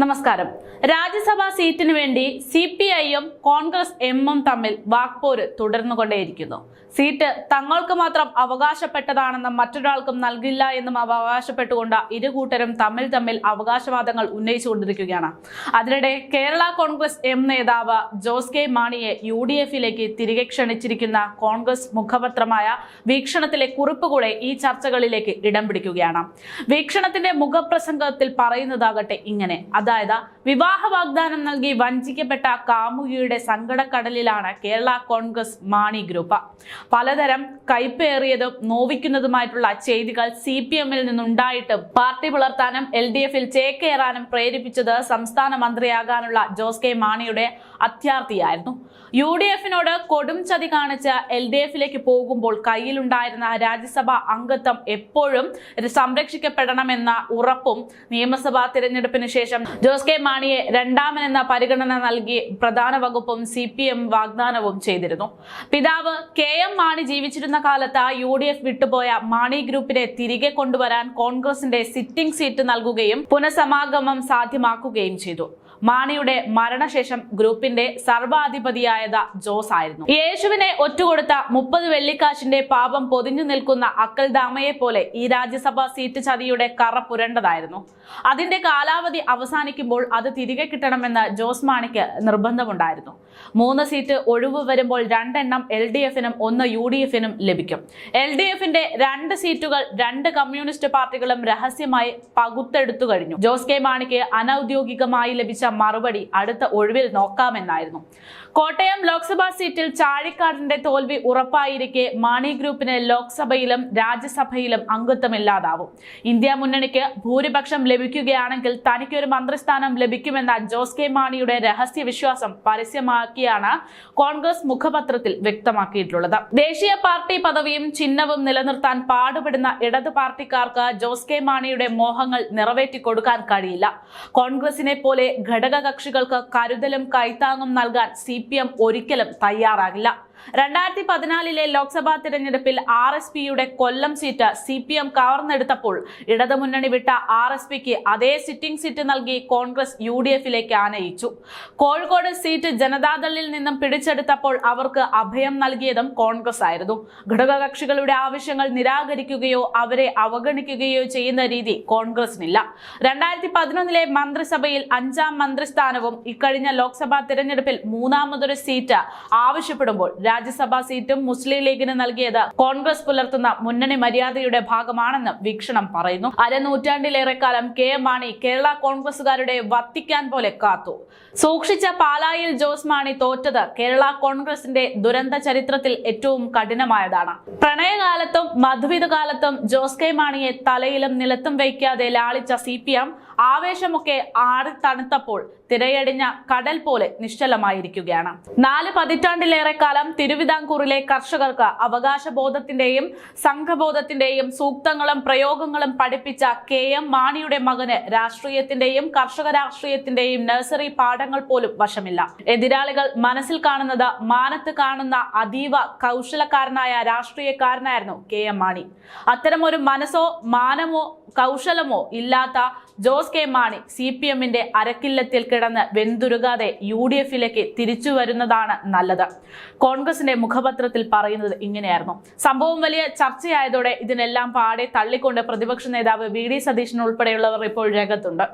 നമസ്കാരം. രാജ്യസഭാ സീറ്റിന് വേണ്ടി CPIയും കോൺഗ്രസ് എമ്മും തമ്മിൽ വാക്പോര് തുടർന്നുകൊണ്ടേയിരിക്കുന്നു. സീറ്റ് തങ്ങൾക്ക് മാത്രം അവകാശപ്പെട്ടതാണെന്നും മറ്റൊരാൾക്കും നൽകില്ല എന്നും അവകാശപ്പെട്ടുകൊണ്ട് ഇരുകൂട്ടരും തമ്മിൽ അവകാശവാദങ്ങൾ ഉന്നയിച്ചുകൊണ്ടിരിക്കുകയാണ്. അതിനിടെ കേരള കോൺഗ്രസ് എം നേതാവ് ജോസ് കെ മാണിയെ UDFിലേക്ക് തിരികെ ക്ഷണിച്ചിരിക്കുന്ന കോൺഗ്രസ് മുഖപത്രമായ വീക്ഷണത്തിലെ കുറിപ്പ് കൂടെ ഈ ചർച്ചകളിലേക്ക് ഇടം പിടിക്കുകയാണ്. വീക്ഷണത്തിന്റെ മുഖപ്രസംഗത്തിൽ പറയുന്നതാകട്ടെ ഇങ്ങനെ: അതായത് വിവാഹ വാഗ്ദാനം നൽകി വഞ്ചിക്കപ്പെട്ട കാമുകിയുടെ സങ്കടക്കടലിലാണ് കേരള കോൺഗ്രസ് മാണി ഗ്രൂപ്പ്. പലതരം കൈപ്പേറിയതും നോവിക്കുന്നതുമായിട്ടുള്ള ചെയ്തികൾ CPMൽ നിന്നുണ്ടായിട്ടും പാർട്ടി പുലർത്താനും LDFിൽ ചേക്കേറാനും പ്രേരിപ്പിച്ചത് സംസ്ഥാന മന്ത്രിയാകാനുള്ള ജോസ് കെ മാണിയുടെ അത്യാർത്തിയായിരുന്നു. UDFിനോട് കൊടും ചതി കാണിച്ച് LDFിലേക്ക് പോകുമ്പോൾ കയ്യിലുണ്ടായിരുന്ന രാജ്യസഭാ അംഗത്വം എപ്പോഴും സംരക്ഷിക്കപ്പെടണമെന്ന ഉറപ്പും നിയമസഭാ തിരഞ്ഞെടുപ്പിന് ശേഷം ജോസ് കെ മാണിയെ രണ്ടാമനെന്ന പരിഗണന നൽകി പ്രധാന വകുപ്പും CPM വാഗ്ദാനവും ചെയ്തിരുന്നു. പിതാവ് KM മാണി ജീവിച്ചിരുന്ന കാലത്ത് UDF വിട്ടുപോയ മാണി ഗ്രൂപ്പിനെ തിരികെ കൊണ്ടുവരാൻ കോൺഗ്രസിന്റെ സിറ്റിംഗ് സീറ്റ് നൽകുകയും പുനഃസമാഗമം സാധ്യമാക്കുകയും ചെയ്തു. മാണിയുടെ മരണശേഷം ഗ്രൂപ്പിന്റെ സർവാധിപതിയായത് ജോസ് ആയിരുന്നു. യേശുവിനെ ഒറ്റുകൊടുത്ത 30 വെള്ളിക്കാശിന്റെ പാപം പൊതിഞ്ഞു നിൽക്കുന്ന അക്കൽദാമയെ പോലെ ഈ രാജ്യസഭാ സീറ്റ് ചതിയുടെ കറ പുരണ്ടതായിരുന്നു. അതിന്റെ കാലാവധി അവസാനിക്കുമ്പോൾ അത് തിരികെ കിട്ടണമെന്ന് ജോസ് മാണിക്ക് നിർബന്ധമുണ്ടായിരുന്നു. 3 സീറ്റ് ഒഴിവ് വരുമ്പോൾ 2 എണ്ണം LDFിനും 1 UDFിനും ലഭിക്കും. LDFിന്റെ 2 സീറ്റുകൾ 2 കമ്മ്യൂണിസ്റ്റ് പാർട്ടികളും രഹസ്യമായി പകുത്തെടുത്തു കഴിഞ്ഞു. ജോസ് കെ മാണിക്ക് അനൌദ്യോഗികമായി ലഭിച്ച മറുപടി അടുത്ത ഒഴിവിൽ നോക്കാമെന്നായിരുന്നു. കോട്ടയം ലോക്സഭാ സീറ്റിൽ ചാഴിക്കാടിന്റെ തോൽവി ഉറപ്പായിരിക്കെ മാണി ഗ്രൂപ്പിന് ലോക്സഭയിലും രാജ്യസഭയിലും അംഗത്വമില്ലാതാവും. ഇന്ത്യ മുന്നണിക്ക് ഭൂരിപക്ഷം ലഭിക്കുകയാണെങ്കിൽ തനിക്കൊരു മന്ത്രിസ്ഥാനം ലഭിക്കുമെന്ന ജോസ് കെ മാണിയുടെ രഹസ്യ വിശ്വാസം പരസ്യമാക്കിയാണ് കോൺഗ്രസ് മുഖപത്രത്തിൽ വ്യക്തമാക്കിയിട്ടുള്ളത്. ദേശീയ പാർട്ടി പദവിയും ചിഹ്നവും നിലനിർത്താൻ പാടുപെടുന്ന ഇടതു പാർട്ടിക്കാർക്ക് ജോസ് കെ മാണിയുടെ മോഹങ്ങൾ നിറവേറ്റി കൊടുക്കാൻ കഴിയില്ല. കോൺഗ്രസിനെ പോലെ ഘടകകക്ഷികൾക്ക് കരുതലും കൈത്താങ്ങും നൽകാൻ CPM ഒരിക്കലും തയ്യാറാകില്ല. 2014 ലോക്സഭാ തിരഞ്ഞെടുപ്പിൽ RSPയുടെ കൊല്ലം സീറ്റ് CPM കവർന്നെടുത്തപ്പോൾ ഇടതുമുന്നണി വിട്ട RSPക്ക് അതേ സിറ്റിംഗ് സീറ്റ് നൽകി കോൺഗ്രസ് UDFിലേക്ക് ആനയിച്ചു. കോഴിക്കോട് സീറ്റ് ജനതാദളിൽ നിന്നും പിടിച്ചെടുത്തപ്പോൾ അവർക്ക് അഭയം നൽകിയതും കോൺഗ്രസ് ആയിരുന്നു. ഘടകകക്ഷികളുടെ ആവശ്യങ്ങൾ നിരാകരിക്കുകയോ അവരെ അവഗണിക്കുകയോ ചെയ്യുന്ന രീതി കോൺഗ്രസിനില്ല. 2011 മന്ത്രിസഭയിൽ 5ാം മന്ത്രിസ്ഥാനവും ഇക്കഴിഞ്ഞ ലോക്സഭാ തിരഞ്ഞെടുപ്പിൽ 3ാമതൊരു സീറ്റ് ആവശ്യപ്പെടുമ്പോൾ രാജ്യസഭാ സീറ്റും മുസ്ലിം ലീഗിന് നൽകിയത് കോൺഗ്രസ് പുലർത്തുന്ന മുന്നണി മര്യാദയുടെ ഭാഗമാണെന്ന് വീക്ഷണം പറയുന്നു. അരനൂറ്റാണ്ടിലേറെക്കാലം KM മാണി കേരള കോൺഗ്രസുകാരുടെ വത്തിക്കാൻ പോലെ കാത്തു സൂക്ഷിച്ച പാലായിൽ ജോസ് മാണി തോറ്റത് കേരള കോൺഗ്രസിന്റെ ദുരന്ത ചരിത്രത്തിൽ ഏറ്റവും കഠിനമായതാണ്. പ്രണയകാലത്തും മധുവിധ കാലത്തും ജോസ് കെ മാണിയെ തലയിലും നിലത്തും വയ്ക്കാതെ ലാളിച്ച CPM ആവേശമൊക്കെ ആറി തണുത്തപ്പോൾ തിരയടിഞ്ഞ കടൽ പോലെ നിശ്ചലമായിരിക്കുകയാണ്. 4 പതിറ്റാണ്ടിലേറെ കാലം തിരുവിതാംകൂറിലെ കർഷകർക്ക് അവകാശബോധത്തിന്റെയും സംഘബോധത്തിന്റെയും സൂക്തങ്ങളും പ്രയോഗങ്ങളും പഠിപ്പിച്ച KM മാണിയുടെ മകന് രാഷ്ട്രീയത്തിന്റെയും കർഷക രാഷ്ട്രീയത്തിന്റെയും നഴ്സറി പാഠങ്ങൾ പോലും വശമില്ല. എതിരാളികൾ മനസ്സിൽ കാണുന്നത് മാനത്ത് കാണുന്ന അതീവ കൗശലക്കാരനായ രാഷ്ട്രീയക്കാരനായിരുന്നു KM മാണി. അത്തരമൊരു മനസ്സോ മാനമോ കൗശലമോ ഇല്ലാത്ത ജോസ് കെ മാണി CPMന്റെ അരക്കില്ലത്തിൽ കിടന്ന് വെന്തുരുകാതെ UDFിലേക്ക് തിരിച്ചു വരുന്നതാണ് നല്ലത്. കോൺഗ്രസിന്റെ മുഖപത്രത്തിൽ പറയുന്നത് ഇങ്ങനെയായിരുന്നു. സംഭവം വലിയ ചർച്ചയായതോടെ ഇതിനെല്ലാം പാടെ തള്ളിക്കൊണ്ട് പ്രതിപക്ഷ നേതാവ് VD സതീശൻ ഉൾപ്പെടെയുള്ളവർ ഇപ്പോൾ രംഗത്തുണ്ട്.